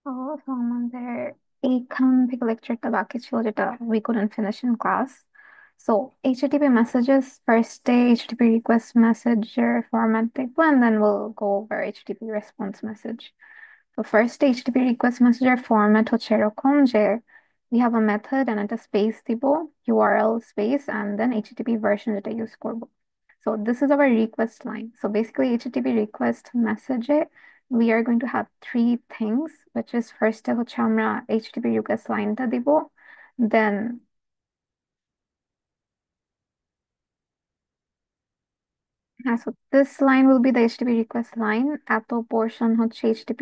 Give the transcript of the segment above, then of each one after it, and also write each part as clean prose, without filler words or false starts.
তো আমাদের এইখান থেকে লেকচারটা বাকি ছিল যেটা we couldn't finish in class. So HTTP messages, first day HTTP request messenger format দেখবো, and then we'll go over HTTP response message. So first HTTP request messenger format হচ্ছে এরকম যে we have a method and একটা space দিব, URL space, and then HTTP version যেটা use করব. So this is our request line. So basically HTTP request message we are going to have three things, which is first হচ্ছে আমরা HTTP request লাইনটা দিব, then so this line will be the HTTP request line, এত portion হচ্ছে HTTP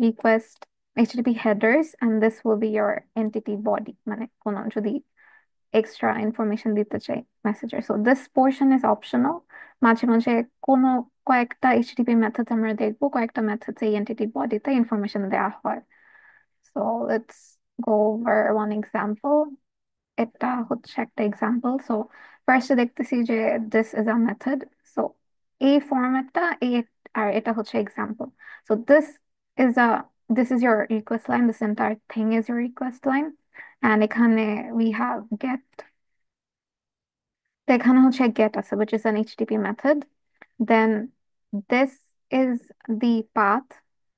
request HTTP headers, and this will be your entity body, মানে কোনো যদি extra information দিতে চাই মেসেজের। So this portion is optional. মাঝে মাঝে কোনো কয়েকটা এইচটিটিপি মেথড আমরা দেখবো, কয়েকটা মেথড এই এন্টিটি বডিতে ইনফরমেশন দেওয়া হয়। So let's go over one example. এটা হচ্ছে একটা এক্সাম্পল। সো ফার্স্টে দেখতেছি যে this is a method. So এই ফরম্যাটটা এই, আর এটা হচ্ছে example. So is a this is your request line, this entire thing is your request line, and এখানে উই হ্যাভ গেট। তো এখানে হচ্ছে get আছে, which is an HTTP method. Then this is the path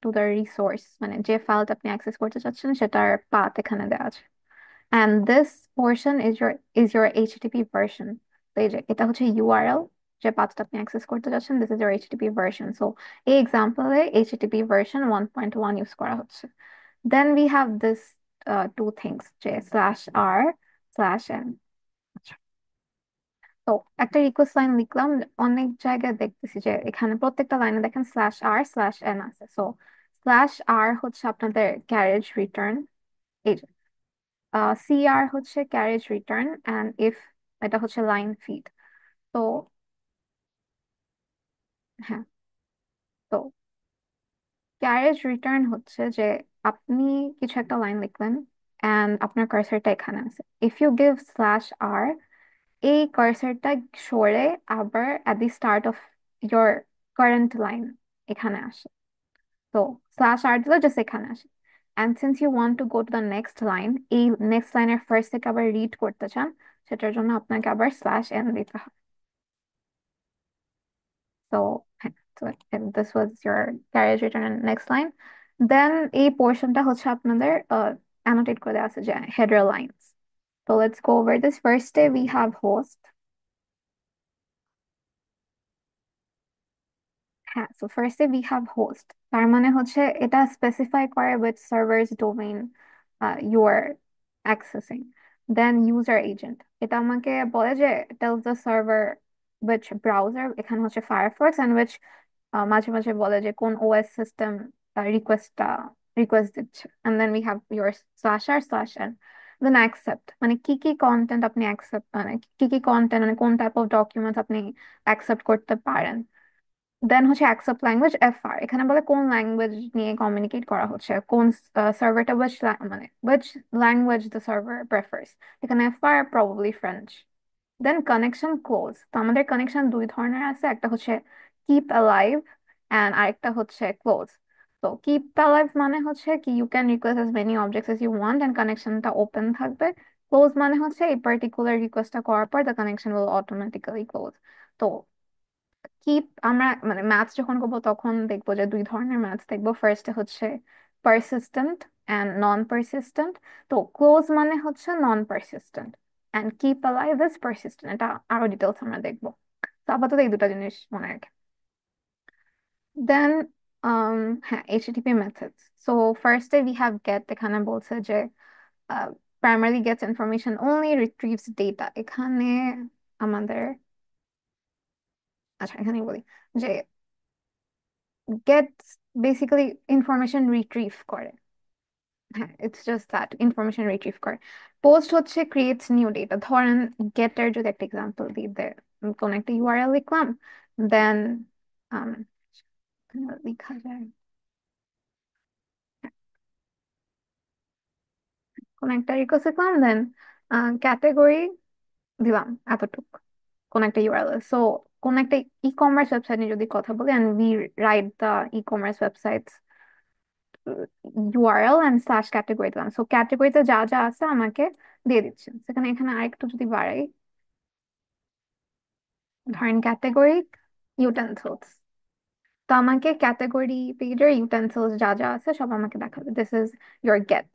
to the resource, মানে যে ফাইলটা আপনি access করতে চাচ্ছেন সেটার পাথ এখানে দেওয়া আছে। And this portion is your HTTP version. তো এই যে এটা হচ্ছে URL, যে পাথটা আপনি অ্যাক্সেস করতে চাচ্ছেন, this is your HTTP version. So এই এক্সাম্পলে HTTP version 1.1 ইউজ করা হচ্ছে। Then we have this two things, যে /r/n. তো একটা রিকোয়েস্ট লাইন লিখলাম, অনেক জায়গায় দেখতেছি যে এখানে প্রত্যেকটা লাইনে দেখেন /r/n আছে। সো /r হচ্ছে আপনাদের ক্যারেজ রিটার্ন, এই যে CR হচ্ছে ক্যারেজ রিটার্ন, অ্যান্ড ইফ এটা হচ্ছে লাইন ফিড। তো হ্যাঁ, তো ক্যারেজ রিটার্ন হচ্ছে যে আপনি কিছু একটা লাইন লিখলেন অ্যান্ড আপনার কার্সারটা এখানে আছে, ইফ ইউ গিভ /r, এই কার্সারটা সরে আবার at the start of your current line এখানে আসে। তো /r দিলে জাস্ট এখানে আসে। and since you want to go to the next line, এই নেক্সট লাইনের ফার্স্ট থেকে আবার রিড করতে চান, সেটার জন্য আপনাকে আবার /n দিতে হয়। তো হ্যাঁ, তো this was your carriage return and next line. Then এই পোর্শনটা হচ্ছে আপনাদের annotate করে দেওয়া আছে যে header lines. So let's go over this. First day we have host. হ্যাঁ, সো ফার্স্টে উই হ্যাভ হোস্ট, তার মানে হচ্ছে এটা স্পেসিফাই করে with servers domain you are accessing. Then user agent, এটা আমাকে বলে যে tells the server which browser, এখানে হচ্ছে ফায়ারফক্স, অ্যান্ড উইচ মাঝে মাঝে বলে যে কোন ওএস সিস্টেম রিকোয়েস্টটা রিকোয়েস্ট দিচ্ছে। And then we have your /r/n, then accept, মানে কি কি কন্টেন্ট আপনি অ্যাকসেপ্ট, মানে কি কি কন্টেন্ট, মানে কোন টাইপ অফ ডকুমেন্ট আপনি অ্যাকসেপ্ট করতে পারেন। দেন হচ্ছে অ্যাকসেপ্ট ল্যাঙ্গুয়েজ FR, এখানে বলে কোন ল্যাঙ্গুয়েজ নিয়ে কমিউনিকেট করা হচ্ছে, কোন সার্ভারটা মানে which language the server prefers, এখানে FR probably ফ্রেঞ্চ। দেন কানেকশন ক্লোজ, তো আমাদের কানেকশন দুই ধরনের আছে, একটা হচ্ছে কিপ অ্যালাইভ অ্যান্ড আরেকটা হচ্ছে ক্লোজ। তো কিপ অ্যালাইভ মানে হচ্ছে কি you can request as many objects as you want and কানেকশনটা ওপেন থাকবে। ক্লোজ মানে হচ্ছে এই পার্টিকুলার রিকোয়েস্টটা করার পর the connection will automatically close. তো কিপ আমরা মানে ম্যাথস যখন করবো তখন দেখবো যে দুই ধরনের ম্যাথস দেখবো, ফার্স্টে হচ্ছে পারসিস্টেন্ট অ্যান্ড নন পারসিস্টেন্ট। তো ক্লোজ মানে হচ্ছে non persistent, and keep alive is persistent, এটা আরো ডিটেলস আমরা দেখবো। তো আপাতত এই দুটো জিনিস মনে রাখে। দেন হ্যাঁ, এইচটিটিপি মেথডস। সো ফার্স্টে উই হ্যাভ গেট, এখানে বলছে যে primary gets information only, retrieves data. এখানে আমাদের, আচ্ছা এখানে বলি যে গেটস বেসিক্যালি ইনফরমেশন রিট্রিভ করে। হ্যাঁ, it's just that, information retrieve করে। পোস্ট হচ্ছে ক্রিয়েটস নিউ ডেটা। ধরেন গেটের যদি একটা এক্সাম্পল দিই, কোন একটা ইউআরএল লিখলাম, দেন লেখা যায় কোন একটা রিকোয়েস্ট লিখলাম, দেন ক্যাটেগরি দিলাম এতটুক, কোন একটা ইউআরএল। সো কোন একটা ই কমার্স ওয়েবসাইট নিয়ে যদি কথা বলি, and we write the e commerce website URL and slash category দিলাম। সো ক্যাটাগরিতে যা যা আছে আমাকে দিয়ে দিচ্ছেন। সেখানে এখানে আরেকটু যদি বাড়াই, ধরেন ক্যাটাগরি ইউটেন্সিলস, তো আমাকে ক্যাটাগরি পেজের ইউটেন্সিলস যা যা আছে সব আমাকে দেখাবে। This is your get.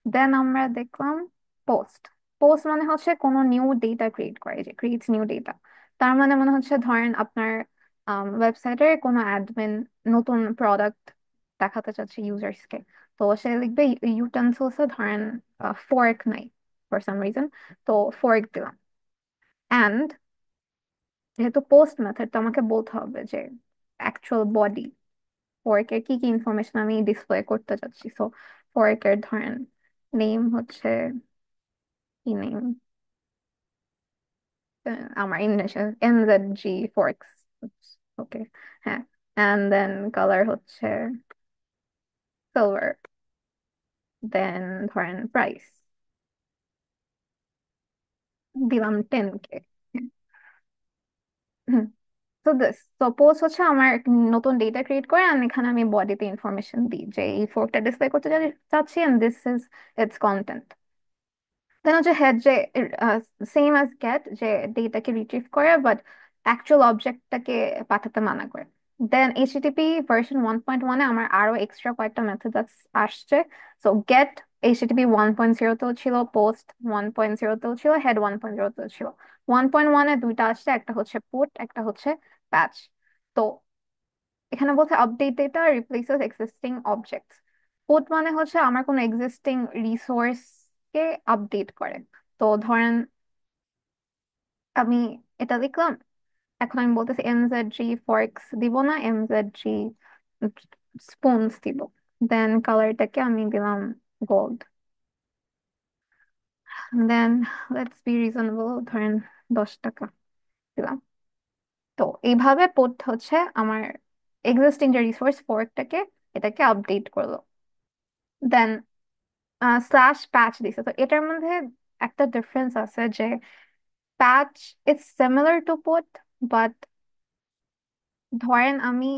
Then আমরা দেখলাম পোস্ট। পোস্ট মানে হচ্ছে কোনো নিউ ডেটা ক্রিয়েট করে, যে ক্রিয়েটস নিউ ডেটা। তার মানে মনে হচ্ছে ধরেন আপনার ওয়েবসাইটে কোনো অ্যাডমিন নতুন প্রোডাক্ট দেখাতে চাচ্ছে ইউজার্সকে, তো সে লিখবে ইউটেন্সিলসে ধরেন ফোর্ক নাই ফর সাম রিজন, তো ফোর্ক দিলাম। অ্যান্ড যেহেতু পোস্ট মেথড, তো আমাকে বলতে হবে যে অ্যাকচুয়াল বডি ফোরকের কি কি ইনফরমেশন আমি ডিসপ্লে করতে চাচ্ছি। সো ফোরকের ধরেন নেম হচ্ছে, কি নেম, আমার ইনিশিয়াল MZG ফোরক্স, ওকে, হ্যাঁ। অ্যান্ড দেন কালার হচ্ছে সিলভার, দেন ধরেন প্রাইস দিলাম 10K। তো দিস, তো পোস্ট হচ্ছে আমার নতুন ডেটা ক্রিয়েট করে, আর এখানে আমি বডিতে ইনফরমেশন দিই যে এই ফোরকটা ডিসপ্লে করতে চাচ্ছি, and this is its content. Then হচ্ছে হেড, যে সেম অ্যাজ গেট, যে ডেটাকে রিট্রিভ করে বাট অ্যাকচুয়াল অবজেক্টটাকে পাঠাতে মানা করে। দেন এইচটিটিপি ভার্সন 1.1-এ আমার আরো এক্সট্রা কয়েকটা মেথড আসছে। সো গেট এইচটিটিপি 1.0তেও ছিল, পোস্ট 1.0তেও ছিল, হেড 1.0তেও ছিল। 1.1-এ দুইটা আসছে, একটা হচ্ছে পুট, একটা হচ্ছে প্যাচ। তো এখানে বলছে update data replaces existing objects. Put মানে হচ্ছে আমার কোনো এক্সিস্টিং রিসোর্স কে আপডেট করে। তো ধরেন আমি এটা লিখলাম, এখন আমি বলতেছি MZG ফরেক্স দিব না, MZG স্পুনস দিব। দেন কালারটাকে আমি দিলাম gold. Then let's be reasonable, ধরেন 10 টাকা দিলাম। তো এইভাবে পোর্ট হচ্ছে আমার এক্সিস্টিং যে রিসোর্স ফোরকটাকে, এটাকে আপডেট করলো। দেন স্ল্যাশ প্যাচ দিছে। তো এটার মধ্যে একটা ডিফারেন্স আছে যে patch is similar to port, but ধরেন আমি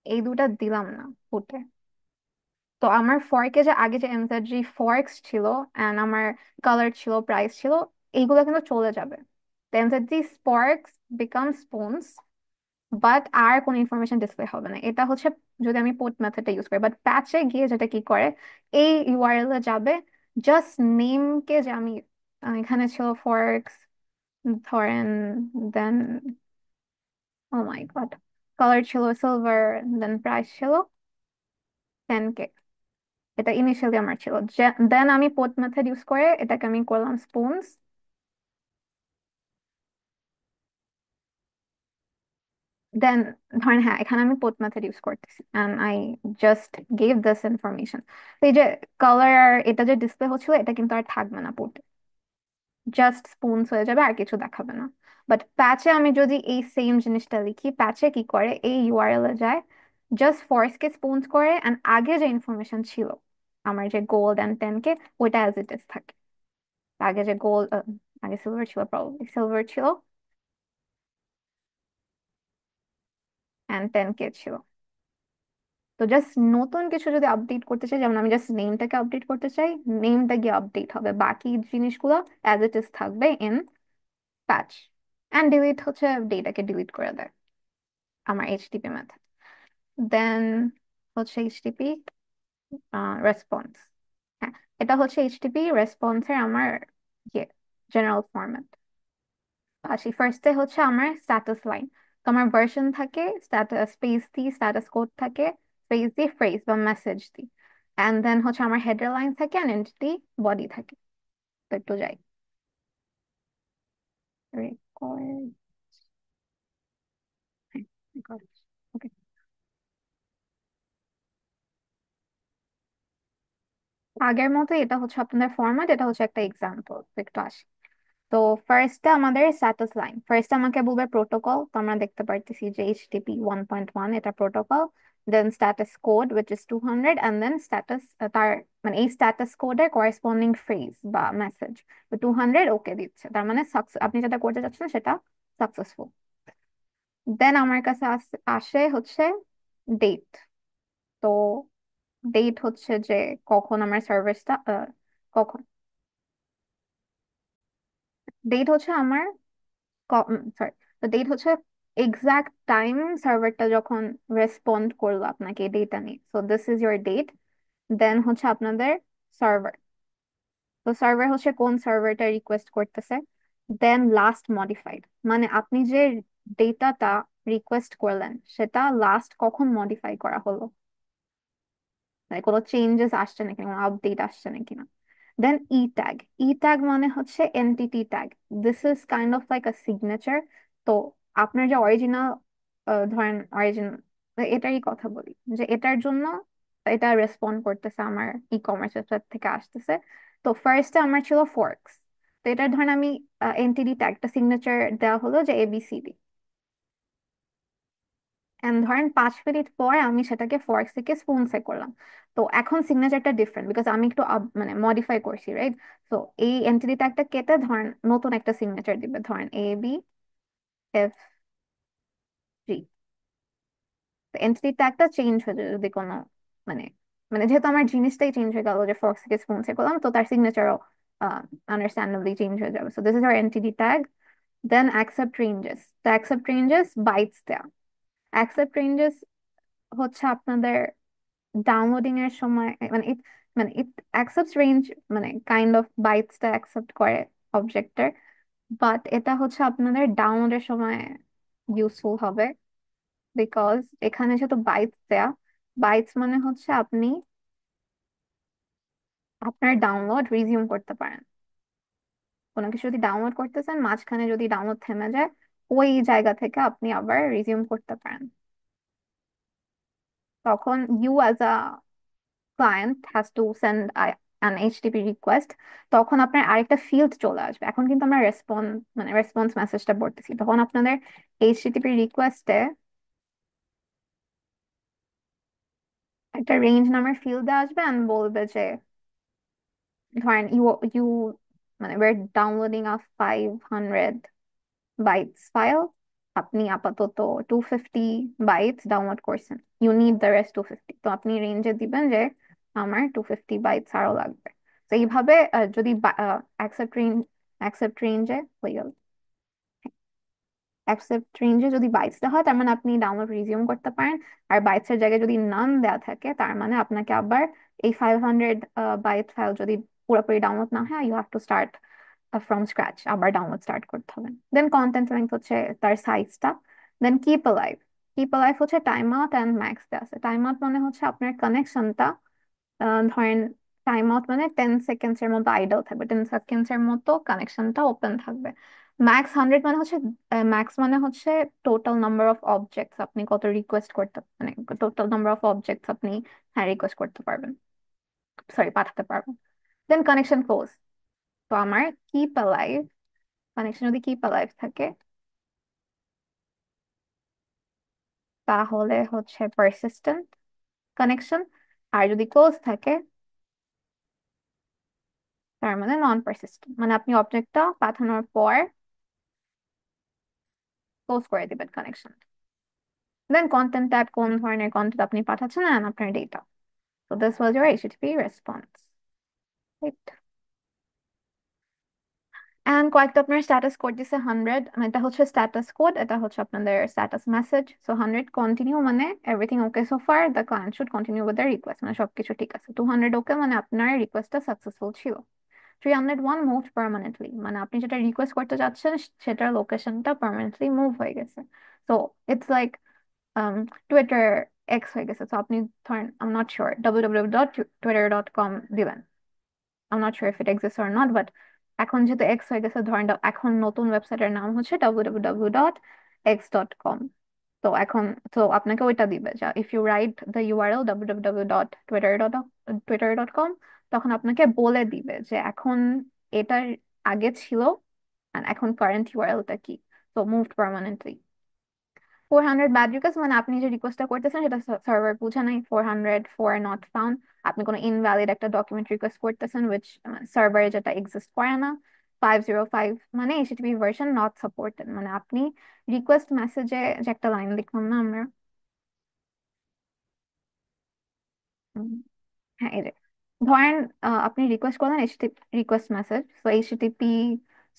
এই দুটা দিলাম না পুটে, তো আমার ফর্কে যে আগে যে এমজেডজি ফর্কস ছিল এন্ড আমার কালার ছিল, প্রাইস ছিল, এইগুলো কিন্তু চলে যাবে। তো এমজেডজি স্পার্কস বিকাম স্পুনস, বাট আর কোনো ইনফরমেশন ডিসপ্লে হবে না। এটা হচ্ছে যদি আমি পোর্ট মেথডটা ইউজ করি। বাট প্যাচে গিয়ে যেটা কি করে, এই ইউআরএল এ যাবে, জাস্ট নেমকে, যে আমি এখানে ছিল ফরেক্স ধরেন, দেন ও মাই গড, কালার ছিল সিলভার, দেন প্রাইস ছিল 10K। এটা ইনিশিয়ালি আমার ছিল। দেন আমি পোর্ট মেথড ইউজ করে এটাকে আমি করলাম স্পুনস। দেন ধরেন হ্যাঁ, এখানে আমি পোর্ট মেথড ইউজ করতেছি and I just gave this information. তো এই যে কালার আর এটা যে ডিসপ্লে হচ্ছিল, এটা কিন্তু আর থাকবে না পোর্টে, জাস্ট স্পুনস হয়ে যাবে, আর কিছু দেখাবে না। বাট প্যাচে আমি যদি এই সেম জিনিসটা লিখি, প্যাচে কি করে, এই ইউআরএল এ যায়, জাস্ট ফরসকে স্পুনস করে, এন্ড আগে যে ইনফরমেশন ছিল আমার যে গোল্ড এন্ড 10K, ওইটা অ্যাজ ইট ইজ থাকে। আগে যে গোল্ড, আগে সিলভার ছিল, প্রবাবলি সিলভার ছিল এন্ড 10K ছিল। তো জাস্ট নতুন কিছু যদি আপডেট করতে চাই, যেমন আমি জাস্ট নেমটাকে আপডেট করতে চাই, নেমটা গিয়ে আপডেট হবে, বাকি জিনিসগুলো অ্যাজ ইট ইজ থাকবে ইন প্যাচ। অ্যান্ড ডিলিট হচ্ছে ডেটাকে ডিলিট করে দেয় আমার এইচটিপি মেথড। দেন হচ্ছে এইচটিপি রেসপন্স। হ্যাঁ, এটা হচ্ছে এইচটিপি রেসপন্সের আমার ইয়ে জেনারেল ফরম্যাট। আসি ফার্স্টে হচ্ছে আমার স্ট্যাটাস লাইন। তো আমার ভার্সন থাকে, স্ট্যাটাস স্পেস দিই, স্ট্যাটাস কোড থাকে, স্পেস দিই, ফ্রেজ বা মেসেজ দিই। অ্যান্ড দেন হচ্ছে আমার হেডার লাইন থাকে, অ্যান্ড এন্টিটি বডি থাকে। তো একটু যাই রেকর্ড, হ্যাঁ রেকর্ড, ওকে। আগের মতো এটা হচ্ছে আপনাদের ফরম্যাট, এটা হচ্ছে একটা এক্সাম্পল, একটু আসি। তো ফার্স্টে আমাদের স্ট্যাটাস লাইন, ফার্স্ট আমাকে বলবে প্রোটোকল, তো আমরা দেখতে পারতেছি যে এইচটিপি 1.1 এটা protocol. Then status code which is 200, and then status, তার মানে এই স্ট্যাটাস কোডের করেসপন্ডিং ফ্রেজ বা মেসেজ, তো 200 ওকে দিচ্ছে, তার মানে আপনি যেটা করতে চাচ্ছেন সেটা সাকসেসফুল। দেন আমার কাছে আসে হচ্ছে ডেট। তো ডেট হচ্ছে যে কখন আমার সার্ভিসটা, কখন, ডেট হচ্ছে আমার, সরি, তো ডেট হচ্ছে এক্সাক্ট টাইম সার্ভারটা যখন রেসপন্ড করলো আপনাকে ডেটা নিয়ে, so this is your date. Then হচ্ছে আপনাদের সার্ভার, তো সার্ভার হচ্ছে কোন সার্ভারটা রিকোয়েস্ট করতেছে। দেন লাস্ট মডিফাইড, মানে আপনি যে ডেটাটা রিকোয়েস্ট করলেন সেটা লাস্ট কখন মডিফাই করা হলো, মানে কোনো চেঞ্জেস আসছে নাকি, কোনো আপডেট আসছে নাকি না। দেন ই ট্যাগ, ই ট্যাগ মানে হচ্ছে entity tag. This is kind of like a signature. তো আপনার যে অরিজিনাল, ধরেন অরিজিনাল, এটারই কথা বলি, যে এটার জন্য এটা রেসপন্ড করতেছে আমার ই কমার্স ওয়েবসাইট থেকে আসতেছে। তো ফার্স্টে আমার ছিল ফর্কস। তো এটার ধরেন আমি এনটিটি ট্যাগটা সিগনেচার দেওয়া হলো যে এবিসিডি, এন্ড ধরেন 5 মিনিট পর আমি সেটাকে ফরেক্স থেকে স্পুনসে করলাম। তো এখন সিগনেচারটা ডিফারেন্ট বিকজ আমি একটু মানে মডিফাই করছি, রাইট? তো এই এন্টিটিটা একটা কেটে ধরেন নতুন একটা সিগনেচার দিবে, ধরেন ABFG। তো এন্টিটি ট্যাগটা চেঞ্জ হয়ে যায় যদি কোনো, মানে, মানে যেহেতু আমার জিনিসটাই চেঞ্জ হয়ে গেল যে ফরেক্স থেকে স্পুনসে করলাম, তো তার সিগনেচারও আন্ডারস্ট্যান্ডেবলি চেঞ্জ হয়ে যাবে। So this is our entity tag. Then accept ranges, তো অ্যাকসেপ্ট রেঞ্জেস বাইটস দেয়া। অ্যাকসেপ্ট রেঞ্জেস হচ্ছে আপনাদের ডাউনলোডিং এর সময়, মানে ইট অ্যাকসেপ্টস রেঞ্জ, মানে কাইন্ড অফ বাইটসটা অ্যাকসেপ্ট করে অবজেক্টের, বাট এটা হচ্ছে আপনাদের ডাউনলোডের সময় ইউজফুল হবে, বিকজ এখানে যেহেতু বাইটস দেয়া, বাইটস মানে হচ্ছে আপনি আপনার ডাউনলোড রিজিউম করতে পারেন। কোনো কিছু যদি ডাউনলোড করতেছেন, মাঝখানে যদি ডাউনলোড থেমে যায়, ওই জায়গা থেকে আপনি আবার রিজিউম করতে পারেন। তখন you as a client has to send an HTTP request, তখন আপনার আরেকটা ফিল্ড চলে আসবে। এখন কিন্তু আমরা মানে রেসপন্স মেসেজটা পড়তেছি, তখন আপনাদের HTTP রিকোয়েস্টে একটা রেঞ্জ নামের ফিল্ড আসবে and বলবে যে ধরেন ইউ মানে we're downloading a 500 bytes file, আপনি আপাতত 250 বাইটস ডাউনলোড করছেন, ইউ নিড দ্য রেস্ট 250, তো আপনি রেঞ্জে দিবেন যে আমার 250 বাইটস আরো লাগবে। তো এইভাবে যদি অ্যাকসেপ্ট রেঞ্জ, অ্যাকসেপ্ট রেঞ্জে হয়ে গেল, অ্যাকসেপ্ট রেঞ্জে যদি বাইটস দেওয়া হয় তার মানে আপনি ডাউনলোড রিজিউম করতে পারেন। আর বাইটস এর জায়গায় যদি নান দেওয়া থাকে তার মানে আপনাকে আবার এই 500 বাইট ফাইল যদি পুরোপুরি ডাউনলোড না হয়, you have to start from scratch, আবার ডাউনলোড স্টার্ট করতে হবে। দেন কন্টেন্ট লেন্থ হচ্ছে তার সাইজটা। Then keep alive, keep alive হচ্ছে টাইম আউট অ্যান্ড ম্যাক্স দেওয়া আছে। টাইম আউট মানে হচ্ছে আপনার কানেকশনটা, ধরেন টাইম আউট মানে 10 সেকেন্ডস এর মতো আইডল থাকবে, 10 সেকেন্ডস এর মতো কানেকশনটা ওপেন থাকবে। ম্যাক্স 100 মানে হচ্ছে, ম্যাক্স মানে হচ্ছে টোটাল নাম্বার অফ অবজেক্টস আপনি কত রিকোয়েস্ট করতে, মানে টোটাল নাম্বার অফ অবজেক্টস আপনি, হ্যাঁ, রিকোয়েস্ট করতে পারবেন, সরি, পাঠাতে পারবেন। দেন কানেকশন ক্লোজ, তো আমার কিপ অ্যালাইভ, কানেকশন যদি কিপ অ্যালাইভ থাকে তাহলে হচ্ছে পারসিস্টেন্ট কানেকশন, আর যদি ক্লোজ থাকে তার মানে নন পারসিস্টেন্ট, মানে আপনি অবজেক্টটা পাঠানোর পর ক্লোজ করে দিবেন কানেকশন। দেন কন্টেন্ট ট্যাব, কোন ধরনের কন্টেন্ট আপনি পাঠাচ্ছেন and আপনার data. So this was your HTTP response. Right? And কয়েকটা আপনার স্ট্যাটাস কোড দিছে 100, মানে এটা হচ্ছে স্ট্যাটাস কোড, এটা হচ্ছে আপনাদের স্ট্যাটাস মেসেজ। সো 100 কন্টিনিউ মানে everything okay so far, the client should continue with the request, মানে সবকিছু ঠিক আছে। 200 ওকে মানে আপনার রিকোয়েস্টটা সাকসেসফুল ছিল। 301 মুভ পার্মানেন্টলি, মানে আপনি যেটা রিকোয়েস্ট করতে চাচ্ছেন সেটার লোকেশনটা পার্মানেন্টলি মুভ হয়ে গেছে। So it's like Twitter x হয়ে গেছে। তো আপনি ধরেন, I am not sure, www.twitter.com দিবেন, I am not sure if it exist or not, but এখন যেহেতু এক্স হয়ে গেছে, ধরেন এখন নতুন ওয়েবসাইটের নাম হচ্ছে www.x.com। তো এখন, তো আপনাকে ওইটা দিবে যা if you write the URL www.twitter.com, তখন আপনাকে বলে দিবে যে এখন এটার আগে ছিল আর এখন কারেন্ট ইউআরএলটা কি। তো মুভড পার্মানেন্টলি। 400 ব্যাড রিকোয়েস্ট মানে আপনি যে রিকোয়েস্টটা করতেছেন সেটা সার্ভার বুঝে নাই, 404 নট ফাউন্ড, আপনি কোনো ইনভ্যালিড একটা ডকুমেন্ট রিকোয়েস্ট করতেছেন উইচ সার্ভারে যেটা এক্সিস্ট করে না। 505 মানে এইচটিটিপি ভার্সন নট সাপোর্টেড, মানে আপনি রিকোয়েস্ট মেসেজে যে একটা লাইন লিখলাম না আমরা, উম, হ্যাঁ, এই যে ধরেন আপনি রিকোয়েস্ট করলেন এইচটিটিপি রিকোয়েস্ট মেসেজ, তো এইচটিটিপি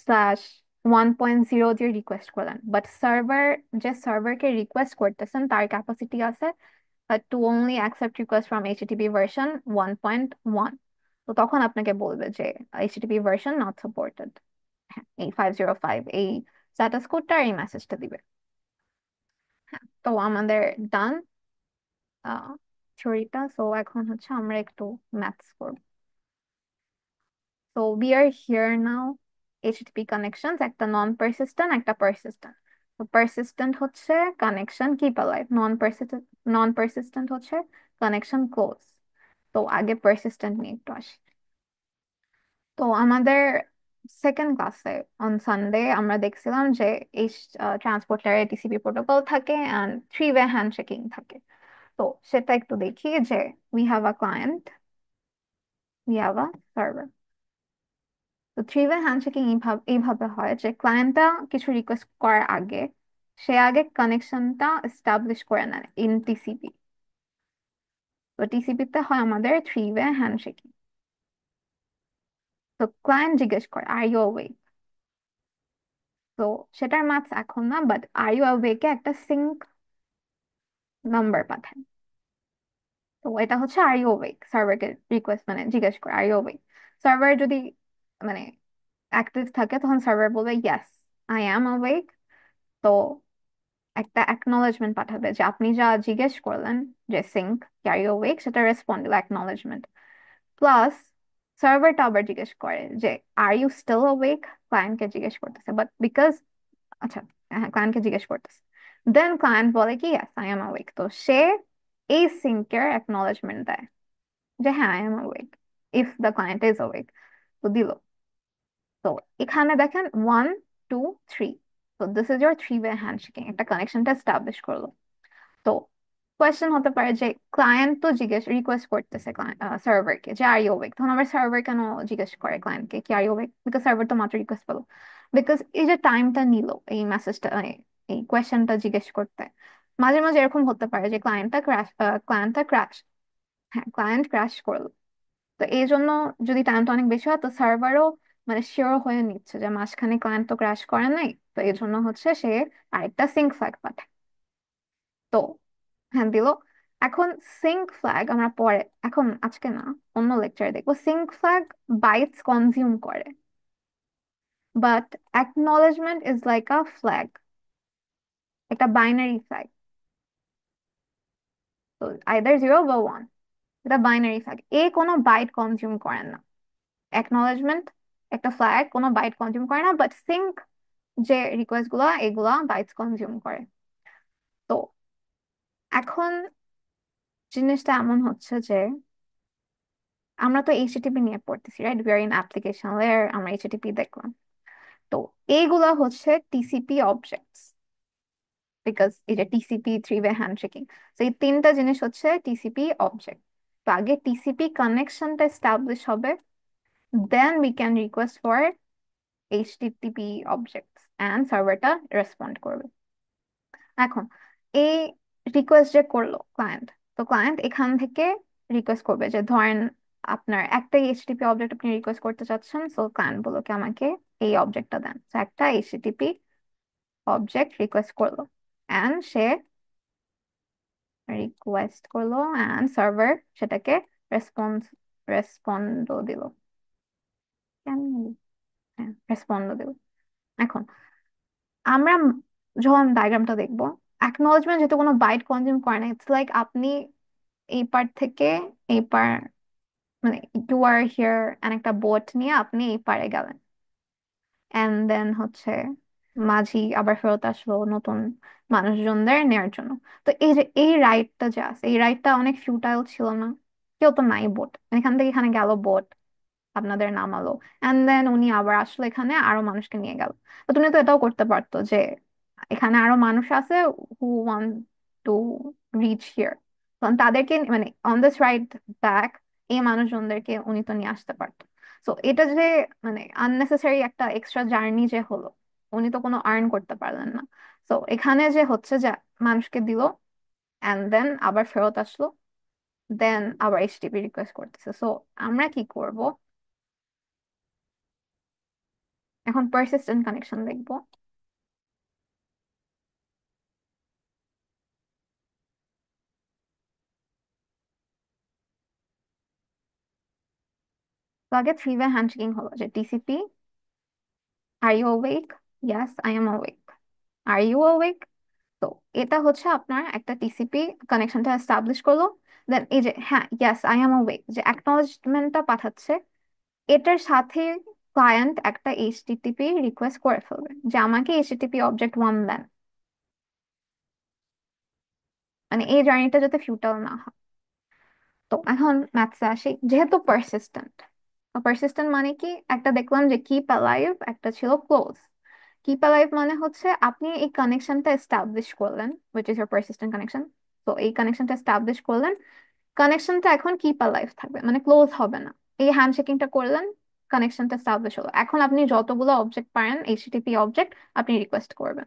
স্ল্যাশ 1.0 দিয়ে রিকোয়েস্ট করলেন, বাট সার্ভার, যে সার্ভারকে রিকোয়েস্ট করতেছেন তার ক্যাপাসিটি আছে to only accept request from HTTP version 1.1। তো তখন আপনাকে বলবে যে এইচটিটিপি ভার্সন নট সাপোর্টেড, হ্যাঁ এই 505 এই স্ট্যাটাস কোডটা এই মেসেজটা দিবে। তো আমাদের ডান থিওরিটা। সো এখন হচ্ছে আমরা একটু ম্যাথস করব। So we are here now. HTTP connections একটা নন পারসিস্টেন্ট একটা পারসিস্টেন্ট। তো পারসিস্টেন্ট হচ্ছে কানেকশন কিপ অ্যালাইভ, নন পারসিস্টেন্ট হচ্ছে কানেকশন ক্লোজ। তো আগে পারসিস্টেন্ট নিয়ে একটু আসি। তো আমাদের সেকেন্ড ক্লাসে অন সানডে আমরা দেখছিলাম যে এই ট্রান্সপোর্টারে টিসিপি প্রোটোকল থাকে অ্যান্ড থ্রি ওয়ে হ্যান্ডশেকিং থাকে। তো সেটা একটু দেখি যে we have a client, we have a server. তো থ্রি ওয়ে হ্যান্ডশেকিং এইভাবে এইভাবে হয় যে ক্লায়েন্টটা কিছু রিকোয়েস্ট করার আগে সে আগে কানেকশনটা এস্টাবলিশ করে নেয় ইন টিসিপি। তো টিসিপিতে হয় আমাদের থ্রি ওয়ে হ্যান্ডশেকিং। তো ক্লায়েন্ট জিজ্ঞেস করে আর ইউ অ্যাওয়েক। তো সেটার মার্কস এখন না, বাট আর ইউ অ্যাওয়েকে একটা সিঙ্ক নাম্বার পাঠায়। তো এটা হচ্ছে আর ইউ অ্যাওয়েক, সার্ভারকে রিকোয়েস্ট মানে জিজ্ঞেস করে আর ইউ অ্যাওয়েক। সার্ভার যদি মানে অ্যাক্টিভ থাকে তখন সার্ভার বলবে ইয়েস আই অ্যাম অ্যাওয়েক। তো একটা অ্যাকনলেজমেন্ট পাঠাবে যে আপনি যা জিজ্ঞেস করলেন যে সিঙ্ক ক্যারি অ্যাওয়েক, সেটা রেসপন্ড দিল অ্যাকনলেজমেন্ট। প্লাস সার্ভারটা আবার জিজ্ঞেস করে যে আর ইউ স্টিল অ্যাওয়েক, ক্লায়েন্টকে জিজ্ঞেস করতেছে বাট বিকজ, আচ্ছা হ্যাঁ ক্লায়েন্টকে জিজ্ঞেস করতেছে, দেন ক্লায়েন্ট বলে কি ইয়েস আই এম অ্যাওয়েক। তো সে এই সিঙ্কের অ্যাকনলেজমেন্ট দেয় যে হ্যাঁ I am awake if the client is awake. তো দিল। তো এখানে দেখেন 1 2 3। তো this is your three way handshaking, একটা কানেকশনটা এস্টাবলিশ করলো। তো কোয়েশ্চেন হতে পারে যে ক্লায়েন্ট তো জিজ্ঞেস রিকোয়েস্ট করতেছে সার্ভারকে যে আর ইউ অ্যাওয়েক, তখন আবার সার্ভার কেন জিজ্ঞেস করে ক্লায়েন্টকে কি are you awake? Because server তো মাত্র রিকোয়েস্ট পেলো। বিকজ এই যে টাইমটা নিল এই মেসেজটা মানে এই কোয়েশ্চেনটা জিজ্ঞেস করতে, মাঝে মাঝে এরকম হতে পারে যে ক্লায়েন্টটা ক্র্যাশ, হ্যাঁ ক্লায়েন্ট ক্র্যাশ করলো। তো এই জন্য যদি টাইমটা অনেক বেশি হয় তো সার্ভারও মানে শিওর হয়ে নিচ্ছে যে মাঝখানে ক্লায়েন্ট তো ক্র্যাশ করে নাই, তো এই জন্য হচ্ছে সে আরেকটা সিঙ্ক ফ্ল্যাগ পাঠায়। তো হ্যাঁ দিল। এখন সিঙ্ক ফ্ল্যাগ আমরা পরে, এখন আজকে না অন্য লেকচারে দেখবো, সিঙ্ক ফ্ল্যাগ বাইটস কনজিউম করে, but acknowledgement is like a flag, একটা বাইনারি ফ্ল্যাগ। তো আইদার জিরো বা ওয়ান, এটা বাইনারি ফ্ল্যাগ, এ কোনো বাইট কনজিউম করে না। অ্যাকনলেজমেন্ট একটা ফ্ল্যাগ কোনো বাইট কনজিউম করে না, বাট সিঙ্ক যে রিকোয়েস্ট গুলা এগুলা বাইটস কনজিউম করে। তো এখন জিনিসটা এমন হচ্ছে যে আমরা তো এইচটিটিপি নিয়ে পড়তেছি, right? We are in application layer, আমরা এইচটিটিপি দেখলাম। তো এইগুলা হচ্ছে টিসিপি অবজেক্টস, বিকজ এই যে টিসিপি থ্রি ওয়ে হ্যান্ডশেকিং, তো এই তিনটা জিনিস হচ্ছে টিসিপি অবজেক্ট। তো আগে টিসিপি কানেকশনটা এস্টাবলিশ হবে, then we can request for HTTP objects and সার্ভারটা রেসপন্ড করবে। এখন এই রিকোয়েস্ট যে করলো ক্লায়েন্ট, তো ক্লায়েন্ট এখান থেকে রিকোয়েস্ট করবে যে ধরেন আপনার একটা এইচটিপি অবজেক্ট আপনি রিকোয়েস্ট করতে চাচ্ছেন, সো ক্লায়েন্ট বললো কি আমাকে এই অবজেক্টটা দেন। তো একটা এইচটিপি অবজেক্ট রিকোয়েস্ট করলো অ্যান্ড সে রিকোয়েস্ট করলো অ্যান্ড সার্ভার সেটাকে রেসপন্স রেসপন্ডও দিল, কেন হ্যাঁ রেসপন্ডও দিল। এখন আমরা যখন ডায়াগ্রামটা দেখবো, অ্যাকনলেজমেন্ট যেহেতু কোনো বাইট কনজিউম করে না, ইটস লাইক আপনি এই পার থেকে এই পার মানে ইউ আর হিয়ার এন্ড একটা বোট নিয়ে আপনি এই পারে গেলেন, এন্ড দেন হচ্ছে মাঝি আবার ফেরত আসলো নতুন মানুষজনদের নেয়ার জন্য। তো এই যে এই রাইডটা যে আছে এই রাইডটা অনেক ফিউটাইল ছিল না? কেউ তো নাই বোট, এখান থেকে এখানে গেল বোট, আপনাদের নামালো, এন্ড দেন উনি আবার আসলো এখানে আরো মানুষকে নিয়ে গেল। তো তুমি তো এটাও করতে পারতো যে এখানে আরো মানুষ আছে who want to reach here, তখন তাদেরকে মানে অন দিস রাইট ব্যাক এই মানুষজনদেরকে উনি তো নিয়ে আসতে পারতো। তো এটা যে মানে আননেসেসারি একটা এক্সট্রা জার্নি যে হলো, উনি তো কোনো আর্ন করতে পারলেন না। তো এখানে যে হচ্ছে যে মানুষকে দিল এন্ড দেন আবার ফেরত আসলো, দেন আবার এইচটিটিপি রিকোয়েস্ট করতেছে। সো আমরা কি করব, এখন পারসিস্টেন্ট কানেকশন দেখবো। তো আগে থ্রি ওয়ে হ্যান্ডশেকিং হলো যে TCP, are you awake? Yes I am awake. Are you awake? তো এটা হচ্ছে আপনার একটা টিসিপি কানেকশনটা এস্টাবলিশ করলো। দেন এই যে হ্যাঁ ইয়েস আই এম অ্যাওয়েক যে অ্যাকনলেজমেন্টটা পাঠাচ্ছে, এটার সাথে ক্লায়েন্ট একটা এইচটিটিপি রিকোয়েস্ট করে ফেলবে যে আমাকে এইচটিটিপি অবজেক্ট ওয়ান দেন, মানে এই জার্নিটা যাতে ফিউটাল না হয়। তো এখন ম্যাথসে আসি, যেহেতু পারসিস্টেন্ট, পারসিস্টেন্ট মানে কি, একটা দেখলাম যে কিপ অ্যালাইভ, একটা ছিল ক্লোজ। কিপ অ্যালাইভ মানে হচ্ছে আপনি এই কানেকশনটা এস্টাবলিশ করলেন, which is your persistent connection. তো এই কানেকশনটা এস্টাবলিশ করলেন, কানেকশনটা এখন কিপ অ্যালাইভ থাকবে, মানে ক্লোজ হবে না। এই হ্যান্ডশেকিংটা করলেন, কানেকশনটা এস্টাবলিশ হলো, এখন আপনি যতগুলো অবজেক্ট পারেন এইচটিটিপি অবজেক্ট আপনি রিকোয়েস্ট করবেন,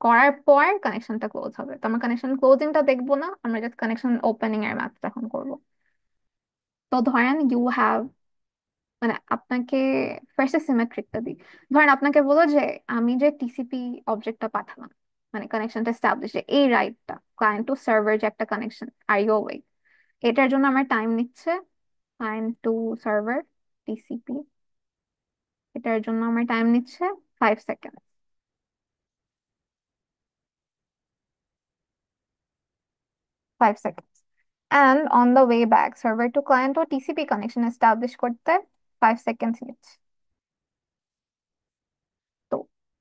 করার পর কানেকশনটা ক্লোজ হবে। তো আমরা কানেকশন ক্লোজিংটা দেখবো না, আমরা জাস্ট কানেকশন ওপেনিং এর ম্যাথটা এখন করবো। তো ধরেন ইউ হ্যাভ, মানে আপনাকে ফার্স্টে সিমেট্রিকটা দিই। ধরেন আপনাকে বলো যে আমি যে টিসিপি অবজেক্টটা পাঠালাম, মানে কানেকশনটা এস্টাবলিশ, এই রাইটটা ক্লায়েন্ট টু সার্ভার যে একটা কানেকশন, আর ইউ ওয়েট, এটার জন্য আমার টাইম নিচ্ছে, ক্লায়েন্ট টু সার্ভার টিসিপি, এটার জন্য আমার টাইম নিচ্ছে 5 second, 5 second. And on the way back server to client ও টিসিপি কানেকশন এস্টাবলিশ করতে 5 সেকেন্ড নিচ্ছে। তো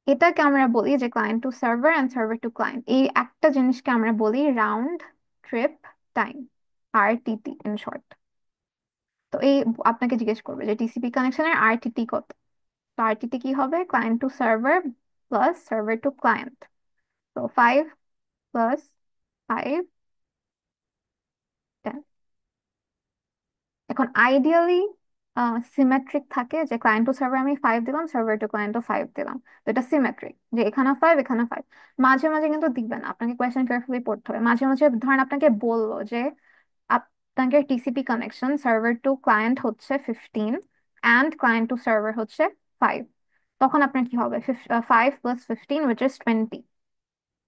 এটাকে আমরা বলি যে client to server and server to client, এই একটা জিনিসকে আমরা বলি round trip time, RTT in short. তো এই আপনাকে জিজ্ঞেস করবে যে টিসিপি কানেকশনের আরটিটি কত। তো আরটিটি কি হবে, client to server plus server to client. তো 5 + 5 = 10। এখন আইডিয়ালি সিমেট্রিক থাকে যে ক্লায়েন্ট টু সার্ভার আমি 5 দিলাম, সার্ভার টু ক্লায়েন্টও 5 দিলাম, তো এটা সিমেট্রিক যে এখানে 5 এখানে 5। মাঝে মাঝে কিন্তু দিবেন, আপনাকে কোয়েশ্চেন কেয়ারফুলি পড়তে হবে। মাঝে মাঝে ধরেন আপনাকে বললো যে আপনাকে TCP connection server to client হচ্ছে 15 অ্যান্ড ক্লায়েন্ট টু সার্ভার হচ্ছে 5, তখন আপনার কি হবে, 5 + 15 which is 20।